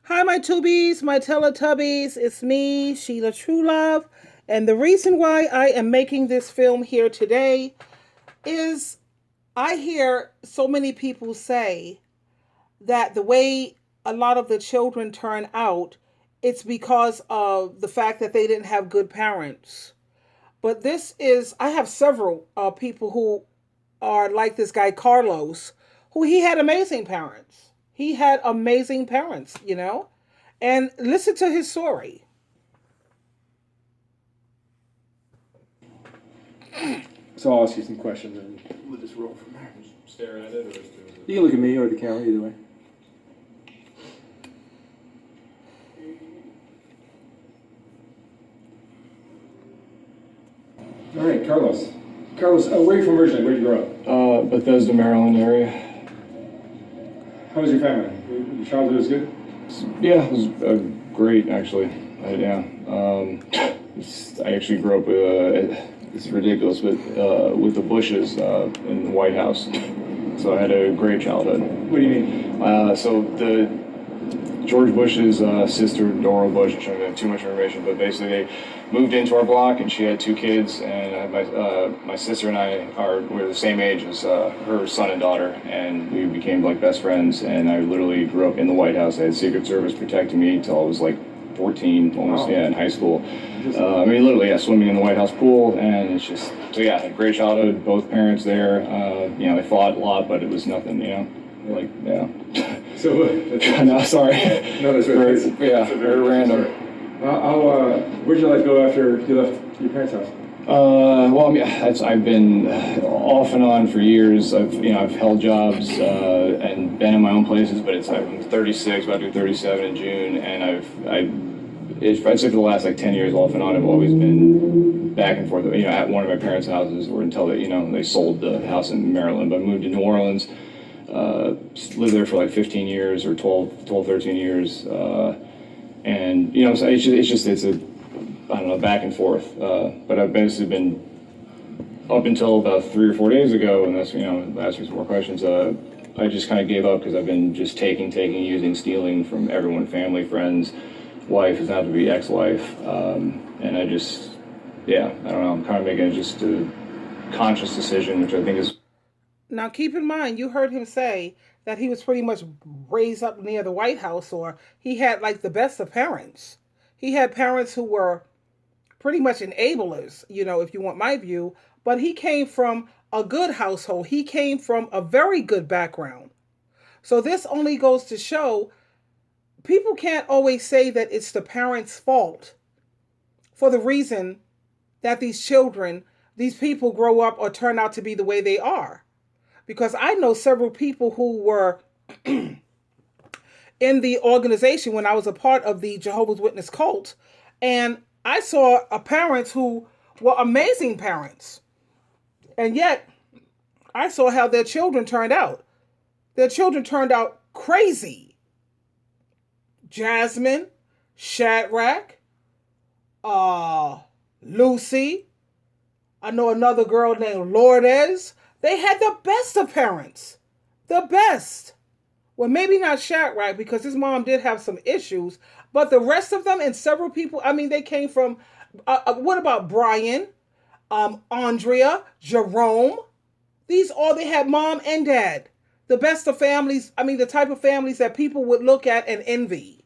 Hi, my tubies, my Teletubbies. It's me, Sheila Truelove. And the reason why I am making this film here today is I hear so many people say that the way a lot of the children turn out, it's because of the fact that they didn't have good parents. But I have several people who are like this guy, Carlos, who he had amazing parents. He had amazing parents. And listen to his story. So I'll ask you some questions and we'll just roll from there. Stare at it or just You can look at me or the camera, either way. All right, Carlos. Carlos, where are you from originally? Where did you grow up? Bethesda, Maryland area. How was your family? Your childhood was good? Yeah, it was great actually. I actually grew up with, it's ridiculous, with the Bushes in the White House. So I had a great childhood. What do you mean? So the George Bush's sister, Dora Bush, which I don't have too much information, but basically they moved into our block and she had two kids, and my sister and we're the same age as her son and daughter, and we became like best friends, and I literally grew up in the White House. I had Secret Service protecting me until I was like 14, almost, Wow. yeah, in high school. Literally, yeah, swimming in the White House pool, and it's just, so yeah, had a great childhood, both parents there, they fought a lot, but it was nothing, like, yeah. So, No, sorry. No, that's very, very, yeah, very random. Where'd you like go after you left your parents' house? I've been off and on for years. I've held jobs and been in my own places, but I'm 36, about to do 37 in June, and I'd say for the last like 10 years off and on, I've always been back and forth, at one of my parents' houses, or until they sold the house in Maryland. But I moved to New Orleans, lived there for like 15 years or 12, 13 years, so it's a I don't know, back and forth. But I've basically been, up until about 3 or 4 days ago, and that's, ask me some more questions, I just kind of gave up because I've been just taking, using, stealing from everyone, family, friends, wife, is not to be ex-wife. And I just, yeah, I don't know, I'm kind of making just a conscious decision, which I think is. Now, keep in mind, you heard him say that he was pretty much raised up near the White House, or he had like the best of parents. He had parents who were pretty much enablers, if you want my view, but he came from a good household. He came from a very good background. So this only goes to show people can't always say that it's the parents' fault for the reason that these people grow up or turn out to be the way they are. Because I know several people who were in the organization when I was a part of the Jehovah's Witness cult, and I saw parents who were amazing parents. And yet, I saw how their children turned out. Their children turned out crazy. Jasmine, Shadrach, uh, Lucy. I know another girl named Lourdes. They had the best of parents. The best. Well, maybe not Shadrach because his mom did have some issues, but the rest of them and several people, they came from, what about Brian, Andrea, Jerome? They had mom and dad. The best of families, the type of families that people would look at and envy.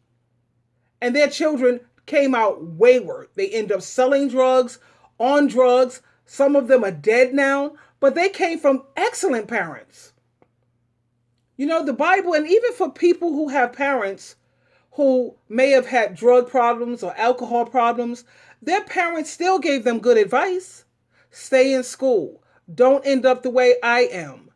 And their children came out wayward. They end up selling drugs, on drugs. Some of them are dead now, but they came from excellent parents. The Bible, and even for people who have parents who may have had drug problems or alcohol problems, their parents still gave them good advice. Stay in school. Don't end up the way I am.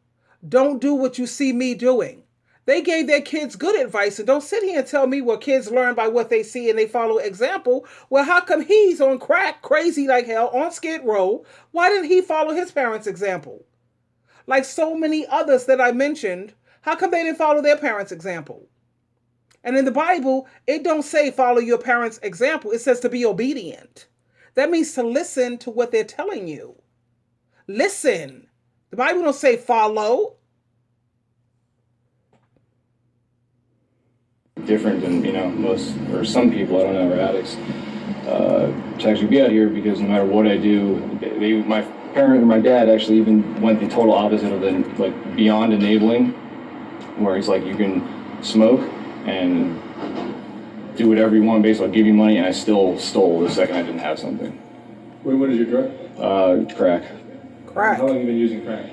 Don't do what you see me doing. They gave their kids good advice, and don't sit here and tell me, well, kids learn by what they see and they follow example. Well, how come he's on crack, crazy like hell, on Skid Row? Why didn't he follow his parents' example? Like so many others that I mentioned, how come they didn't follow their parents' example? And in the Bible, it don't say follow your parents' example. It says to be obedient. That means to listen to what they're telling you. Listen. The Bible don't say follow. different than, most, or some people, I don't know, are addicts, to actually be out here, because no matter what I do, my parent or my dad actually even went the total opposite of the, like, beyond enabling, where he's like, you can smoke and do whatever you want, basically I'll give you money, and I still stole the second I didn't have something. Wait, what is your drug? Crack. Crack. How long have you been using crack?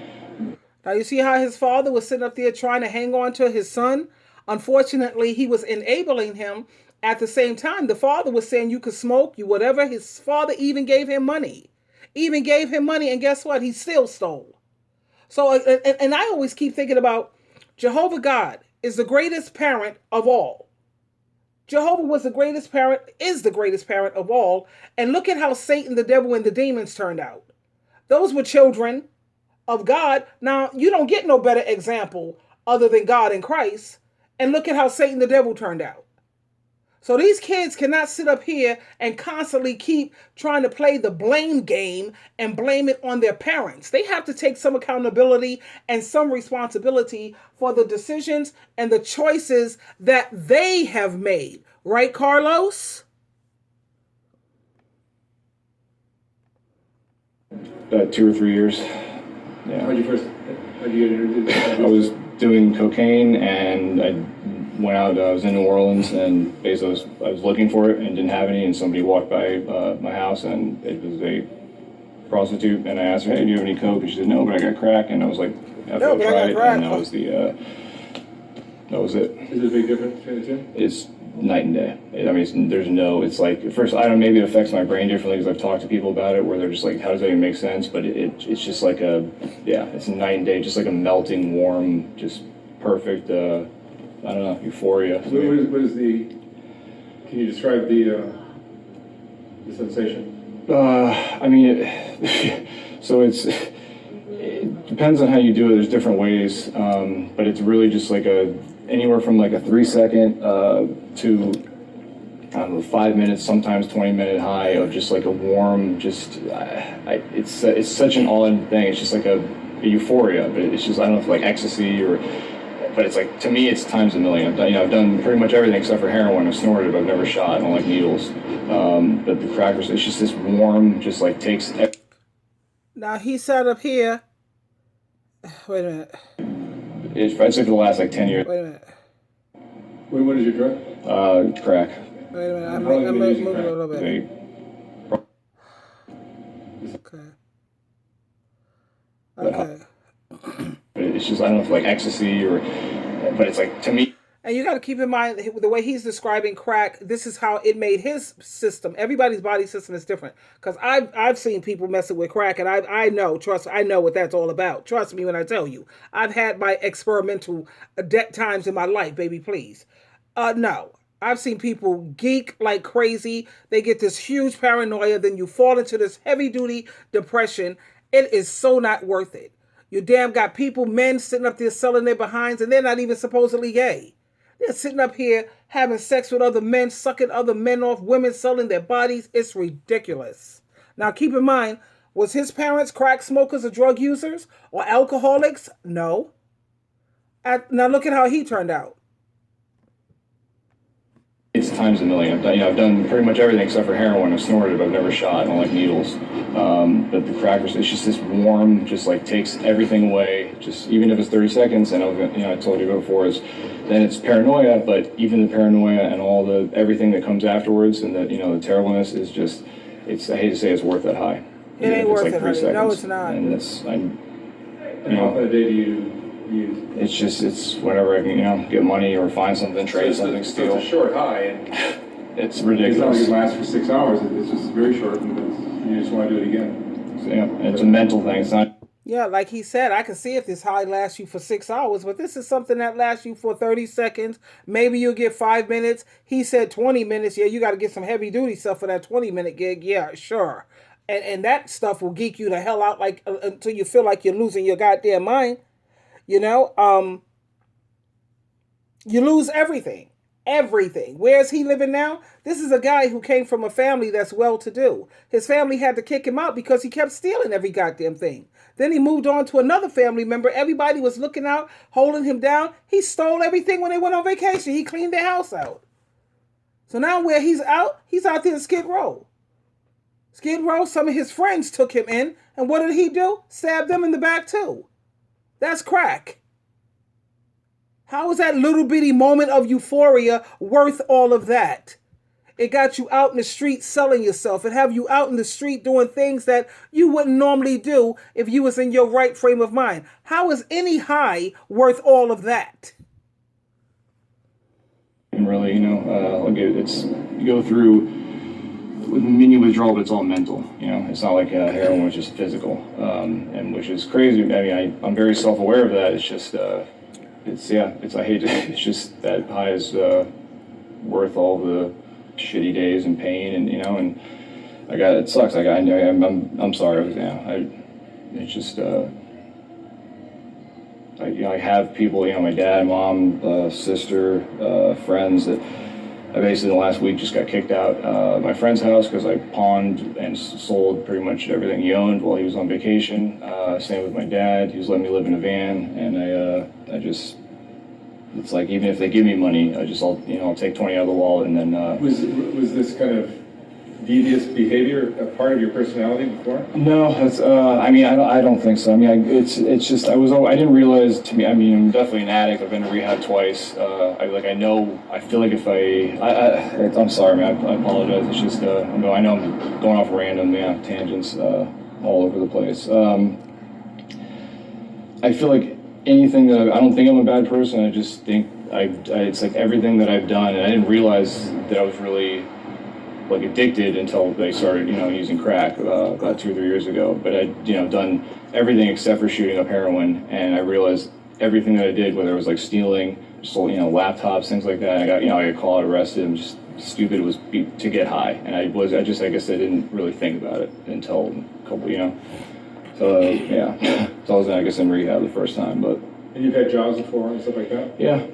Now you see how his father was sitting up there trying to hang on to his son? Unfortunately, he was enabling him. At the same time, the father was saying you could smoke, you whatever. His father even gave him money. And guess what? He still stole. So, and I always keep thinking about Jehovah God is the greatest parent of all. Jehovah was the greatest parent, is the greatest parent of all. And look at how Satan, the devil, and the demons turned out. Those were children of God. Now, you don't get no better example other than God in Christ. And look at how Satan, the devil, turned out. So these kids cannot sit up here and constantly keep trying to play the blame game and blame it on their parents. They have to take some accountability and some responsibility for the decisions and the choices that they have made. Right, Carlos? 2 or 3 years. Yeah. How'd you get introduced? I was doing cocaine, and I went out. I was in New Orleans, and basically I was looking for it and didn't have any. And somebody walked by my house, and it was a prostitute. And I asked her, "Hey, do you have any coke?" And she said, "No, but I got crack." And I was like, "I'll go try it." And that was it. Is there a big difference between the two? It's night and day. It's like, at first, I don't know, maybe it affects my brain differently because I've talked to people about it where they're just like, how does that even make sense? But it's just like it's a night and day, just like a melting, warm, just perfect, I don't know, euphoria. What is can you describe the sensation? So it depends on how you do it. There's different ways, but it's really just like anywhere from like a 3-second to, I don't know, 5 minutes, sometimes 20-minute high of just like a warm, it's such an all-in thing. It's just like a euphoria, but it's just, I don't know if like ecstasy but it's like, to me, it's times a million. I've done pretty much everything except for heroin. I've snorted, but I've never shot. I don't like needles. But the crackers, it's just this warm, just like takes. Now he sat up here. Wait a minute. I'd say for the last like 10 years. Wait a minute. Wait, what is your drug? Crack. Wait a minute. I'm moving a little bit. Okay. It's just, I don't know if like ecstasy but it's like, to me. And you got to keep in mind the way he's describing crack. This is how it made his system. Everybody's body system is different. Because I've seen people messing with crack, and I know what that's all about. Trust me when I tell you. I've had my experimental times in my life, baby, please. No. I've seen people geek like crazy. They get this huge paranoia. Then you fall into this heavy-duty depression. It is so not worth it. You damn got men sitting up there selling their behinds, and they're not even supposedly gay. They're sitting up here having sex with other men, sucking other men off, women selling their bodies. It's ridiculous. Now, keep in mind, was his parents crack smokers or drug users or alcoholics? No. Now, look at how he turned out. It's times a million. I've done pretty much everything except for heroin. I've snorted, but I've never shot. I don't like needles. But the crackers, it's just this warm, just like takes everything away. Just even if it's 30 seconds, and I told you before, then it's paranoia. But even the paranoia and all everything that comes afterwards, and the terribleness is just, I hate to say it's worth that high. It ain't worth it, honey. No, it's not. And how often a day do you? It's whenever I can, get money or find something, trade something, steal. It's a short high, and it's ridiculous. It's not like it lasts for 6 hours. It's just very short, and you just want to do it again. So, it's a mental thing. It's not. Yeah, like he said, I can see if this high lasts you for 6 hours, but this is something that lasts you for 30 seconds. Maybe you'll get 5 minutes. He said 20 minutes. Yeah, you got to get some heavy duty stuff for that 20-minute gig. Yeah, sure. And that stuff will geek you the hell out until you feel like you're losing your goddamn mind. You lose everything. everything. Where is he living now? This is a guy who came from a family that's well-to-do. His family had to kick him out because he kept stealing every goddamn thing. Then he moved on to another family member. Everybody was looking out, holding him down. He stole everything when they went on vacation. He cleaned their house out. So now where he's out there in Skid Row. Skid Row, some of his friends took him in, and what did he do? Stabbed them in the back too. That's crack. How is that little bitty moment of euphoria worth all of that? It got you out in the street selling yourself. It have you out in the street doing things that you wouldn't normally do if you was in your right frame of mind. How is any high worth all of that? And really, it's you go through mini withdrawal, but it's all mental. It's not like heroin, which is physical, and which is crazy. I mean, I'm very self-aware of that. It's just, it's just that high is worth all the shitty days and pain, and it sucks. I'm sorry. It's just. I have people, my dad, mom, sister, friends that I basically in the last week just got kicked out my friend's house because I pawned and sold pretty much everything he owned while he was on vacation. Same with my dad. He was letting me live in a van, and it's like even if they give me money, I'll take 20 out of the wallet and then. Was this kind of devious behavior a part of your personality before? No, that's. I don't think so. I mean, it's just I didn't realize. To me, I'm definitely an addict. I've been to rehab twice. I feel like if I'm sorry, man. I apologize. It's just I know I'm going off random tangents all over the place. I feel like anything that I don't think I'm a bad person. I just think it's like everything that I've done, and I didn't realize that I was really addicted until they started, using crack about 2 or 3 years ago. But I'd, done everything except for shooting up heroin, and I realized everything that I did, whether it was stealing, stole, laptops, things like that. I got called, arrested. I'm just stupid. It was to get high, and I guess I didn't really think about it until a couple, So so I was, I guess, in rehab the first time, but. And you've had jobs before and stuff like that? Yeah,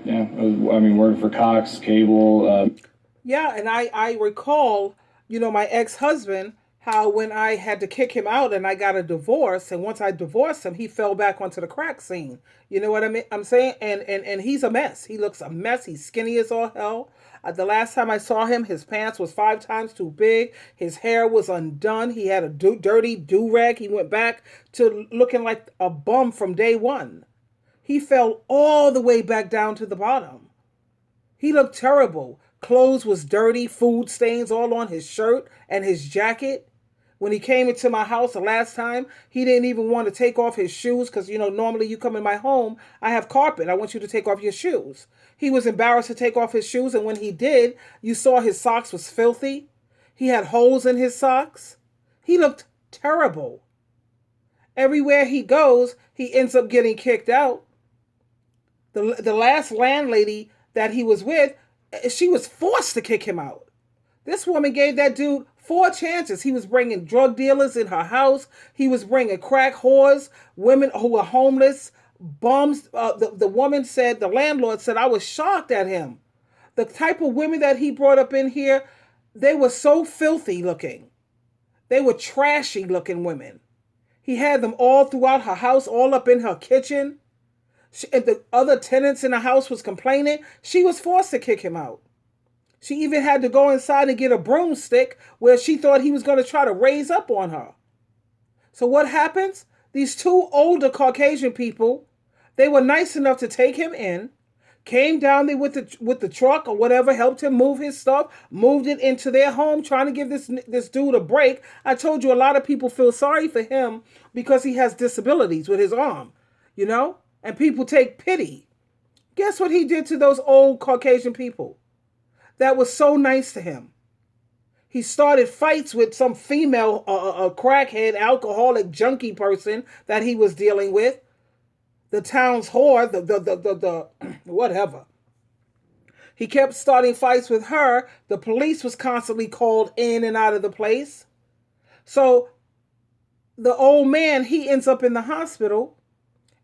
Yeah, working for Cox Cable. Yeah, and I recall, my ex-husband, how when I had to kick him out and I got a divorce, and once I divorced him, he fell back onto the crack scene. You know what I'm saying? And he's a mess. He looks a mess. He's skinny as all hell. The last time I saw him, his pants was 5 times too big. His hair was undone. He had a dirty do-rag. He went back to looking like a bum from day one. He fell all the way back down to the bottom. He looked terrible. Clothes was dirty, food stains all on his shirt and his jacket. When he came into my house the last time, he didn't even want to take off his shoes because, normally you come in my home, I have carpet. I want you to take off your shoes. He was embarrassed to take off his shoes, and when he did, you saw his socks was filthy. He had holes in his socks. He looked terrible. Everywhere he goes, he ends up getting kicked out. The last landlady that he was with, she was forced to kick him out. This woman gave that dude 4 chances. He was bringing drug dealers in her house. He was bringing crack whores, women who were homeless, bums. The woman said, the landlord said, I was shocked at him. The type of women that he brought up in here, they were so filthy looking. They were trashy looking women. He had them all throughout her house, all up in her kitchen. If the other tenants in the house was complaining, she was forced to kick him out. She even had to go inside and get a broomstick where she thought he was going to try to raise up on her. So what happens? These 2 older Caucasian people, they were nice enough to take him in, came down there with the truck or whatever, helped him move his stuff, moved it into their home, trying to give this dude a break. I told you a lot of people feel sorry for him because he has disabilities with his arm, and people take pity. Guess what he did to those old Caucasian people? That was so nice to him. He started fights with some female, crackhead, alcoholic, junkie person that he was dealing with. The town's whore, the whatever. He kept starting fights with her. The police was constantly called in and out of the place. So the old man, he ends up in the hospital.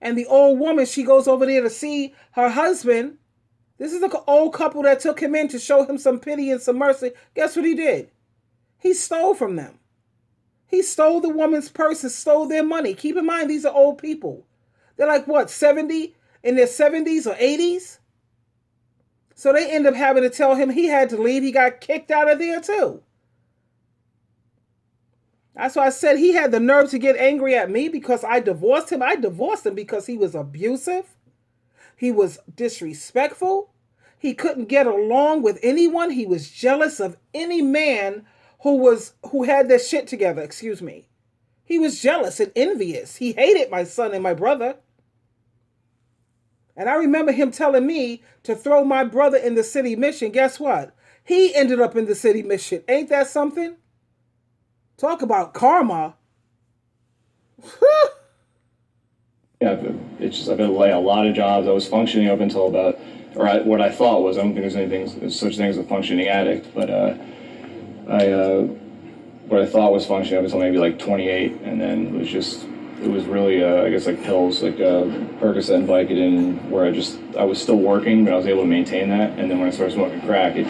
And the old woman, she goes over there to see her husband. This is the old couple that took him in to show him some pity and some mercy. Guess what he did? He stole from them. He stole the woman's purse and stole their money. Keep in mind, these are old people. They're like, what, 70? In their 70s or 80s? So they end up having to tell him he had to leave. He got kicked out of there too. That's why I said he had the nerve to get angry at me because I divorced him. I divorced him because he was abusive. He was disrespectful. He couldn't get along with anyone. He was jealous of any man who had their shit together, excuse me. He was jealous and envious. He hated my son and my brother. And I remember him telling me to throw my brother in the city mission. Guess what? He ended up in the city mission. Ain't that something? Talk about karma. Yeah, it's just I've been like a lot of jobs. I was functioning up until about, what I thought was, I don't think there's anything such thing as a functioning addict, but what I thought was functioning up until maybe like 28, and then it was really I guess like pills, like Percocet and Vicodin, where I was still working, but I was able to maintain that. And then when I started smoking crack, I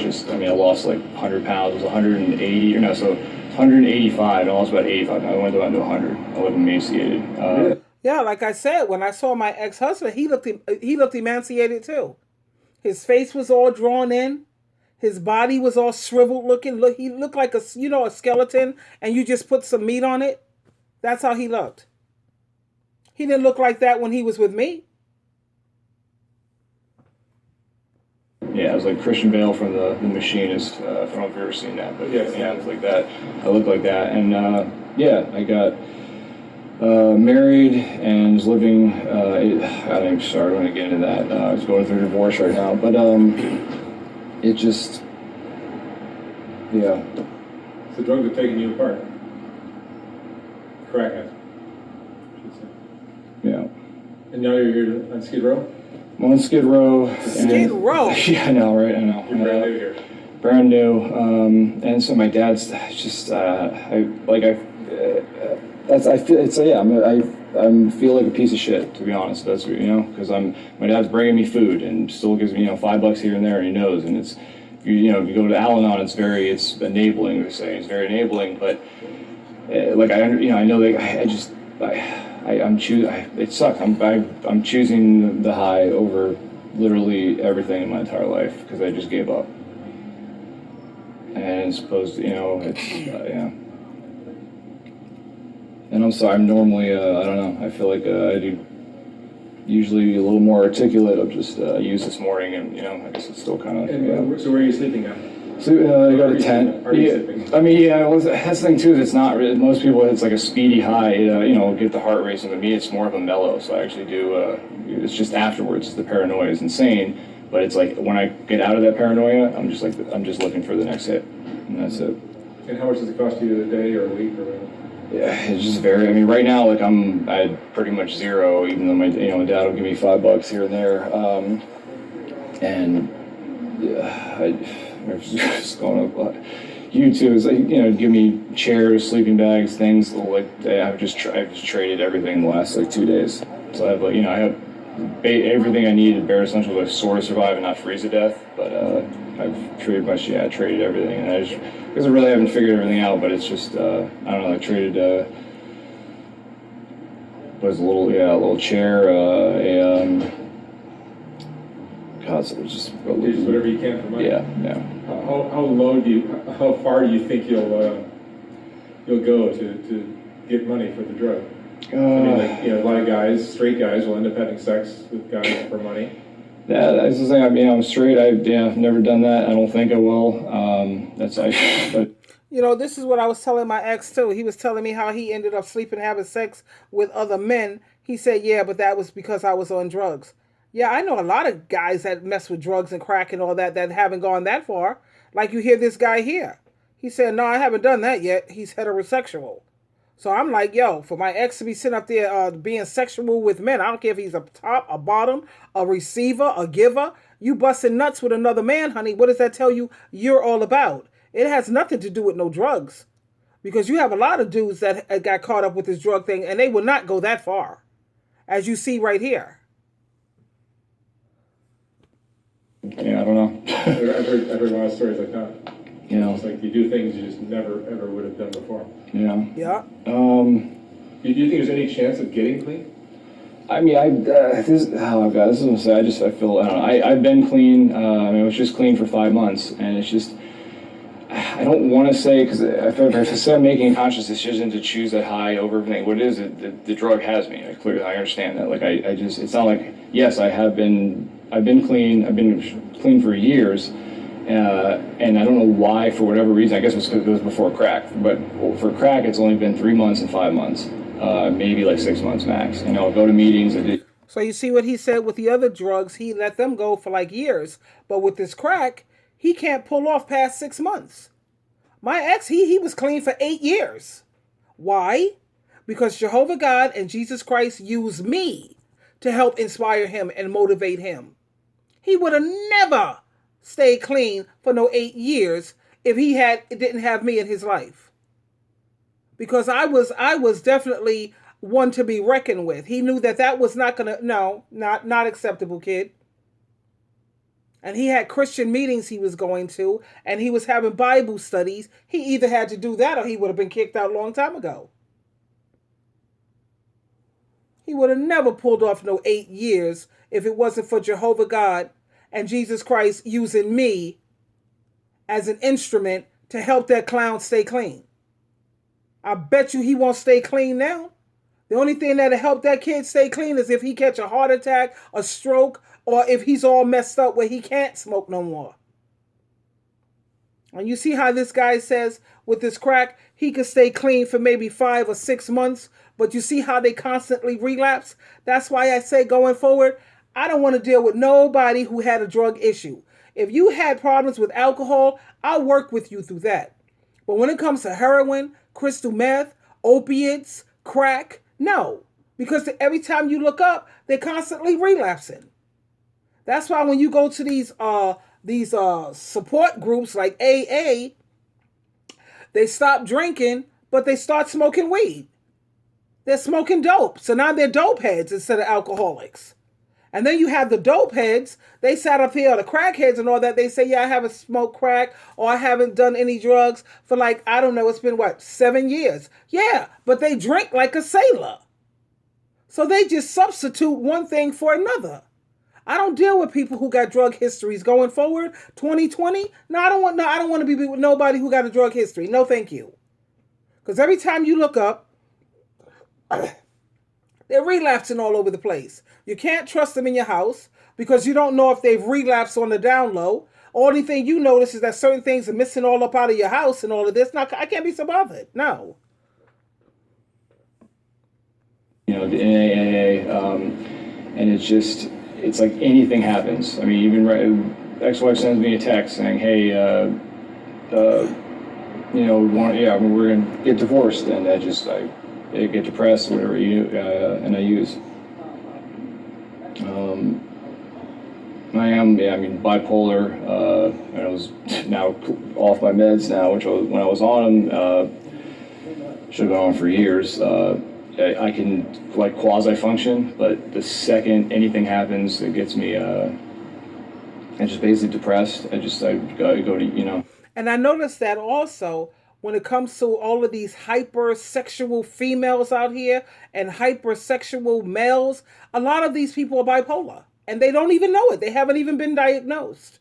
lost like 100 pounds. It was 180 or no, so 185. And I lost about 85. I went down to 100. I looked emaciated. Yeah, like I said, when I saw my ex-husband, he looked emaciated too. His face was all drawn in. His body was all shriveled looking. He looked like a skeleton, and you just put some meat on it. That's how he looked. He didn't look like that when he was with me. Yeah, it was like Christian Bale from the Machinist. I don't know if you've ever seen that, but yeah, it was like that. I looked like that, and I got married and was living. I'm sorry, I don't want to get into that. I was going through a divorce right now, but it just, yeah. So drugs are taking you apart. Crack has. Yeah. And now you're here on Skid Row? I'm on Skid Row. Skid Row? Yeah, I know, right? I know. You're brand new here. Brand new. And so my dad's just, I feel like a piece of shit, to be honest. That's, because my dad's bringing me food and still gives me, $5 here and there, and he knows. And it's, if you go to Al-Anon, it's enabling, they say. It's very enabling, but I know it sucks. I'm choosing the high over literally everything in my entire life because I just gave up. And it's supposed to, it's, yeah. And I'm sorry, I'm normally, I don't know, I feel like I do usually a little more articulate. I've just used this morning and, I guess it's still kind of, And so where are you sleeping now? So I got a tent. Well, that's the thing too. Is it's not really, most people. It's like a speedy high. Get the heart racing. But me, it's more of a mellow. So I actually do. It's just afterwards. The paranoia is insane. But it's like when I get out of that paranoia, I'm just looking for the next hit, and that's it. And how much does it cost you a day or a week or whatever? Yeah, it's just very. Right now, like I had pretty much zero. Even though my dad will give me $5 here and there, and yeah, I'm just going up. YouTube is give me chairs, sleeping bags, things like that. I've just traded everything in the last 2 days. So I have I have everything I need at bare essentials to sort of survive and not freeze to death. But I've pretty much traded everything, and because I really haven't figured everything out. But it's just I don't know. I traded was a little chair, God, so it was just whatever you can for money. Yeah. How far do you think you'll go to get money for the drug? A lot of guys, straight guys, will end up having sex with guys for money. Yeah, that's the thing. I'm straight. I've never done that. I don't think I will. But this is what I was telling my ex too. He was telling me how he ended up sleeping, having sex with other men. He said, yeah, but that was because I was on drugs. Yeah, I know a lot of guys that mess with drugs and crack and all that haven't gone that far. Like you hear this guy here. He said, no, I haven't done that yet. He's heterosexual. So I'm like, yo, for my ex to be sitting up there being sexual with men, I don't care if he's a top, a bottom, a receiver, a giver. You busting nuts with another man, honey. What does that tell you you're all about? It has nothing to do with no drugs. Because you have a lot of dudes that got caught up with this drug thing and they will not go that far. as you see right here. Yeah, I don't know. I've heard a lot of stories like that. You know, It's like you do things you just never, ever would have done before. yeah. Yeah. Do you think there's any chance of getting clean? I mean, this is what I'm saying. I feel, I don't know. I've been clean. I mean, I was just clean for 5 months, and it's just, I don't want to say, because I feel like if I say I'm making a conscious decision to choose that high over everything, what it is, the drug has me. Clearly, I understand that. Like, I just, it's not like, yes, I've been clean. I've been clean for years. And I don't know why, for whatever reason, I guess it was before crack, but for crack, it's only been 3 months and 5 months, maybe like 6 months max. You know, I'll go to meetings. So you see what he said with the other drugs, he let them go for like years. But with this crack, he can't pull off past 6 months. My ex, he was clean for 8 years. Why? Because Jehovah God and Jesus Christ used me to help inspire him and motivate him. He would have never stayed clean for no 8 years if he didn't have me in his life. Because I was definitely one to be reckoned with. He knew that was not acceptable, kid. And he had Christian meetings he was going to, and he was having Bible studies. He either had to do that or he would have been kicked out a long time ago. He would have never pulled off no 8 years if it wasn't for Jehovah God and Jesus Christ using me as an instrument to help that clown stay clean. I bet you he won't stay clean now. The only thing that'll help that kid stay clean is if he catch a heart attack, a stroke, or if he's all messed up where he can't smoke no more. And you see how this guy says with this crack, he could stay clean for maybe 5 or 6 months, but you see how they constantly relapse? That's why I say going forward, I don't want to deal with nobody who had a drug issue. If you had problems with alcohol, I'll work with you through that. But when it comes to heroin, crystal meth, opiates, crack, no. Because every time you look up, they're constantly relapsing. That's why when you go to these support groups like AA, they stop drinking, but they start smoking weed. They're smoking dope. So now they're dope heads instead of alcoholics. And then you have the dope heads. They sat up here, the crackheads and all that. They say, yeah, I haven't smoked crack or I haven't done any drugs for like, I don't know, it's been 7 years. Yeah, but they drink like a sailor. So they just substitute one thing for another. I don't deal with people who got drug histories going forward. 2020, I don't want to be with nobody who got a drug history. No, thank you. Because every time you look up, they're relapsing all over the place. You can't trust them in your house because you don't know if they've relapsed on the down low. Only thing you notice is that certain things are missing all up out of your house and all of this. Now, I can't be so bothered. No. You know, the NAAA, and it's like anything happens. I mean, even ex-wife sends me a text saying, hey, we're going to get divorced. And I get depressed, whatever and I use. I am bipolar. I was now off my meds now, which when I was on them, should have been on for years. I can quasi function, but the second anything happens, it gets me. I'm just basically depressed. I go to. And I noticed that also when it comes to all of these hypersexual females out here and hypersexual males, a lot of these people are bipolar and they don't even know it. They haven't even been diagnosed.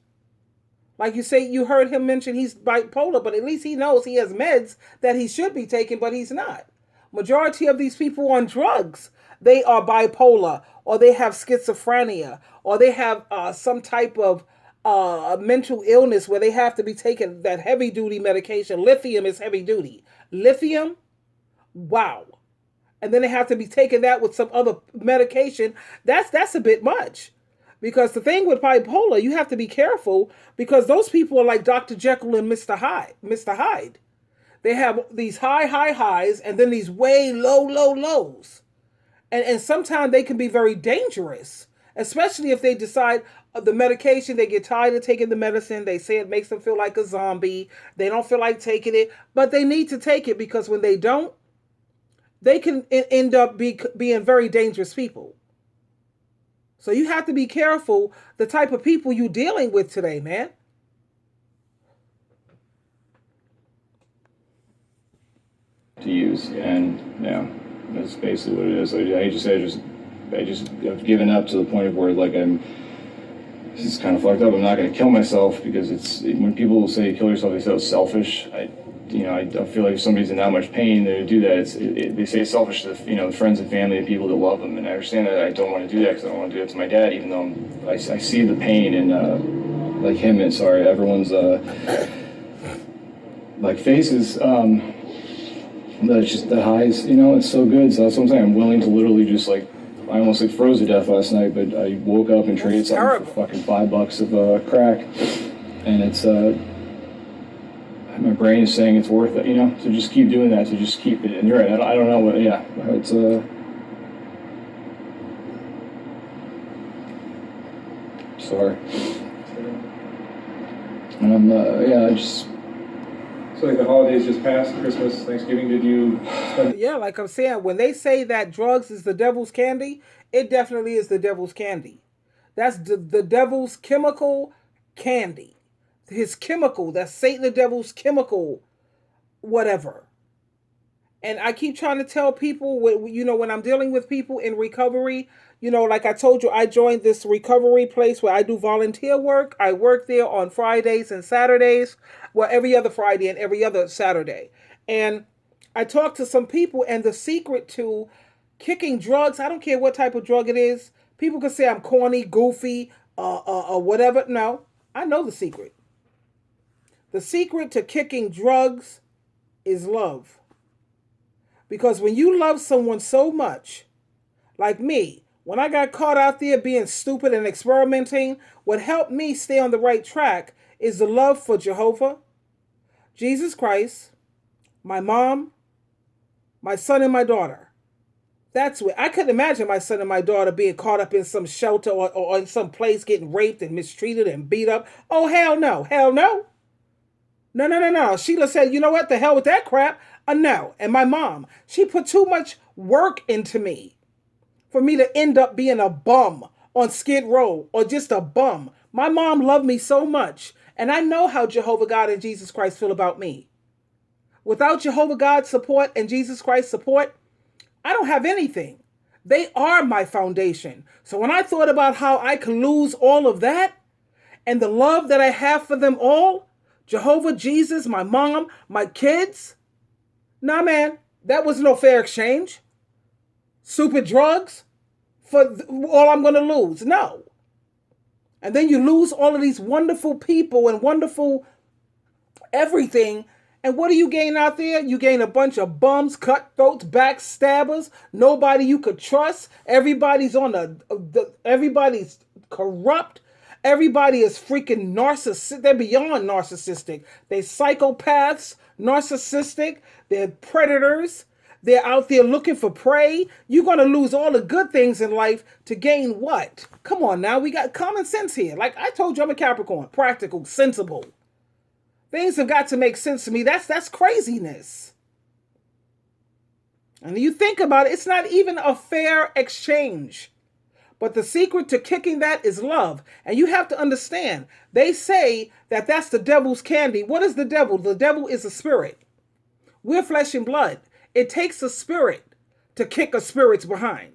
Like you say, you heard him mention he's bipolar, but at least he knows he has meds that he should be taking, but he's not. Majority of these people on drugs, they are bipolar or they have schizophrenia or they have some type of a mental illness where they have to be taking that heavy duty medication. Lithium is heavy duty. Lithium, wow. And then they have to be taking that with some other medication. That's a bit much. Because the thing with bipolar, you have to be careful because those people are like Dr. Jekyll and Mr. Hyde. They have these high highs and then these way low lows. And sometimes they can be very dangerous, especially if they decide the medication, they get tired of taking the medicine. They say it makes them feel like a zombie. They don't feel like taking it, but they need to take it because when they don't, they can end up being very dangerous people. So you have to be careful the type of people you're dealing with today, man. To use, and yeah, that's basically what it is. I've given up to the point of where like this is kind of fucked up. I'm not going to kill myself because it's when people say kill yourself, they say it's selfish. I feel like if somebody's in that much pain, they do that. They say it's selfish to the friends and family and people that love them, and I understand that. I don't want to do that because I don't want to do that to my dad, even though I see the pain in like him and everyone's like faces. That's just the highs, it's so good. So that's what I'm saying. I'm willing to literally just like, I almost like froze to death last night, but I woke up and traded something for fucking $5 of crack, and it's my brain is saying it's worth it, to just keep doing that, to just keep it. And you're right. I don't know what. Yeah, it's sorry, and I'm I just. So like the holidays just passed, Christmas, Thanksgiving, did you spend? Yeah, like I'm saying, when they say that drugs is the devil's candy, it definitely is the devil's candy. That's the devil's chemical candy. His chemical, that's Satan the devil's chemical, whatever. And I keep trying to tell people, when I'm dealing with people in recovery, like I told you, I joined this recovery place where I do volunteer work. I work there on Fridays and Saturdays, well, every other Friday and every other Saturday. And I talk to some people, and the secret to kicking drugs, I don't care what type of drug it is. People can say I'm corny, goofy, or whatever. No, I know the secret. The secret to kicking drugs is love. Because when you love someone so much, like me, when I got caught out there being stupid and experimenting, what helped me stay on the right track is the love for Jehovah, Jesus Christ, my mom, my son, and my daughter. That's what I couldn't imagine my son and my daughter being caught up in some shelter or in some place getting raped and mistreated and beat up. Oh, hell no. Hell no. No. Sheila said, you know what? The hell with that crap. No. And my mom, she put too much work into me for me to end up being a bum on Skid Row or just a bum. My mom loved me so much. And I know how Jehovah God and Jesus Christ feel about me. Without Jehovah God's support and Jesus Christ's support, I don't have anything. They are my foundation. So when I thought about how I could lose all of that and the love that I have for them all, Jehovah, Jesus, my mom, my kids, nah, man, that was no fair exchange. Super drugs for all I'm going to lose. No. And then you lose all of these wonderful people and wonderful everything. And what do you gain out there? You gain a bunch of bums, cutthroats, backstabbers, nobody you could trust. Everybody's everybody's corrupt. Everybody is freaking narcissistic. They're beyond narcissistic. They're psychopaths, narcissistic. They're predators. They're out there looking for prey. You're going to lose all the good things in life to gain what? Come on now. We got common sense here. Like I told you, I'm a Capricorn. Practical, sensible. Things have got to make sense to me. That's craziness. And you think about it, it's not even a fair exchange. But the secret to kicking that is love. And you have to understand, they say that that's the devil's candy. What is the devil? The devil is a spirit. We're flesh and blood. It takes a spirit to kick a spirit's behind.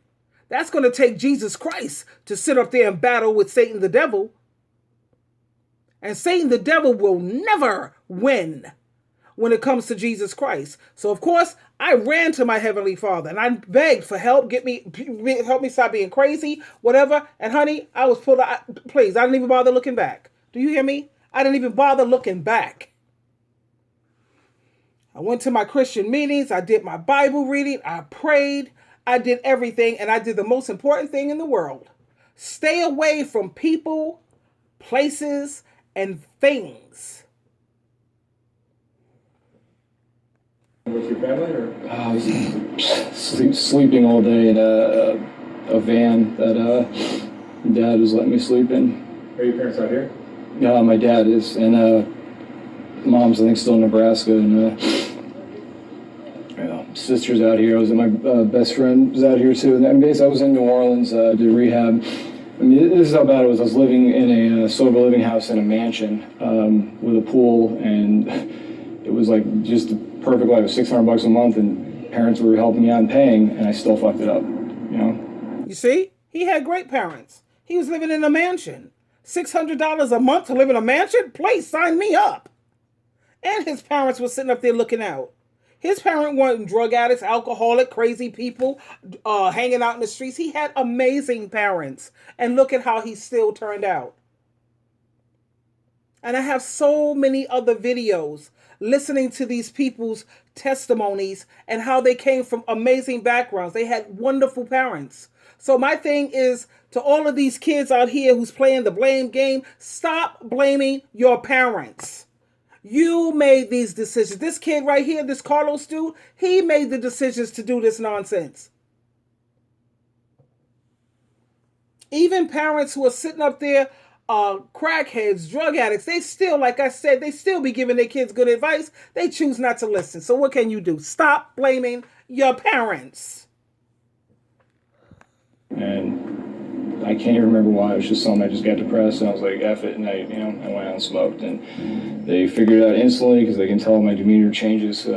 That's going to take Jesus Christ to sit up there and battle with Satan the devil. And Satan the devil will never win when it comes to Jesus Christ. So, of course, I ran to my Heavenly Father and I begged for help. Help me stop being crazy, whatever. And honey, I was pulled out. Please, I didn't even bother looking back. Do you hear me? I didn't even bother looking back. I went to my Christian meetings. I did my Bible reading. I prayed. I did everything. And I did the most important thing in the world. Stay away from people, places, and things. With your family, or? I was sleeping all day in a van that Dad was letting me sleep in. Are your parents out here? Yeah, my dad is, and Mom's I think still in Nebraska, and yeah. sister's out here. I was my best friend was out here too. And basically, I was in New Orleans, did rehab. I mean, this is how bad it was. I was living in a sober living house in a mansion with a pool, and it was like just the perfect life. It was $600 a month, and parents were helping me out and paying, and I still fucked it up. You know. You see, he had great parents. He was living in a mansion. $600 a month to live in a mansion? Please sign me up. And his parents were sitting up there looking out. His parents weren't drug addicts, alcoholic, crazy people, hanging out in the streets. He had amazing parents. And look at how he still turned out. And I have so many other videos listening to these people's testimonies and how they came from amazing backgrounds. They had wonderful parents. So my thing is to all of these kids out here who's playing the blame game, stop blaming your parents. You made these decisions. This kid right here, this Carlos dude, he made the decisions to do this nonsense. Even parents who are sitting up there, crackheads, drug addicts, they still, like I said, they still be giving their kids good advice. They choose not to listen. So what can you do? Stop blaming your parents. And I can't even remember why. It was just something I just got depressed, and I was like, F it, and I went out and smoked. And they figured it out instantly because they can tell my demeanor changes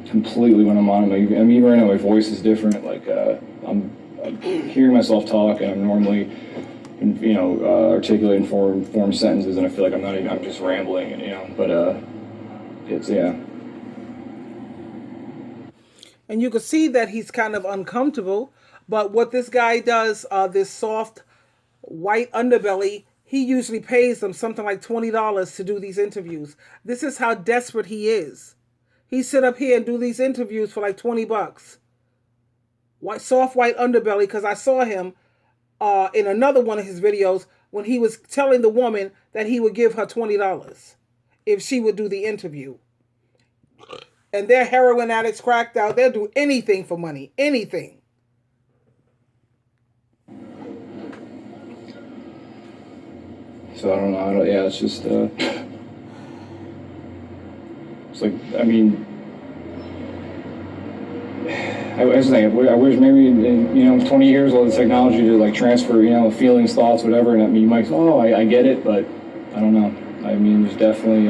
completely when I'm on it. I mean, even right now, my voice is different. Like I'm hearing myself talk, and I'm normally, articulating form sentences, and I feel like I'm just rambling, and but it's And you can see that he's kind of uncomfortable. But what this guy does, this soft white underbelly, he usually pays them something like $20 to do these interviews. This is how desperate he is. He sit up here and do these interviews for like $20. Soft white underbelly, because I saw him in another one of his videos when he was telling the woman that he would give her $20 if she would do the interview. And they're heroin addicts, cracked out. They'll do anything for money, anything. So I don't know. It's just, it's like, I mean, I was thinking, I wish maybe in 20 years all the technology to like transfer, feelings, thoughts, whatever. And I mean, you might, I get it, but I don't know. I mean, there's definitely,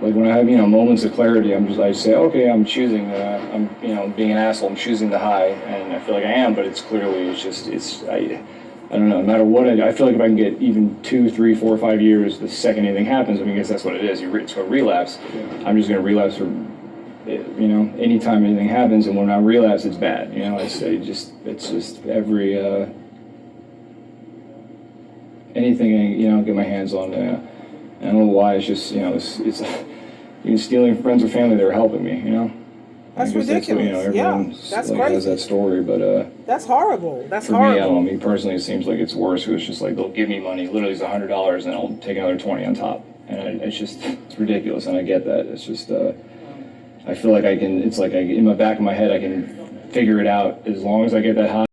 like when I have, moments of clarity, I say, okay, I'm choosing, I'm being an asshole, I'm choosing the high, and I feel like I am, but it's clearly, I don't know, no matter what I feel like if I can get even 2, 3, 4, 5 years, the second anything happens, I mean, I guess that's what it is. It's a relapse. Yeah. I'm just going to relapse for, anytime anything happens, and when I relapse, it's bad. It's just every, anything I, get my hands on, I don't know why, it's just, it's stealing friends or family that are helping me, That's ridiculous. That's crazy. Has that story, but that's horrible. That's for horrible. me, I don't know. Me personally, it seems like it's worse. It's just like they'll give me money. Literally, it's $100, and I'll take another 20 on top, and it's ridiculous. And I get that. It's just I feel like I can. It's like in the back of my head, I can figure it out as long as I get that high.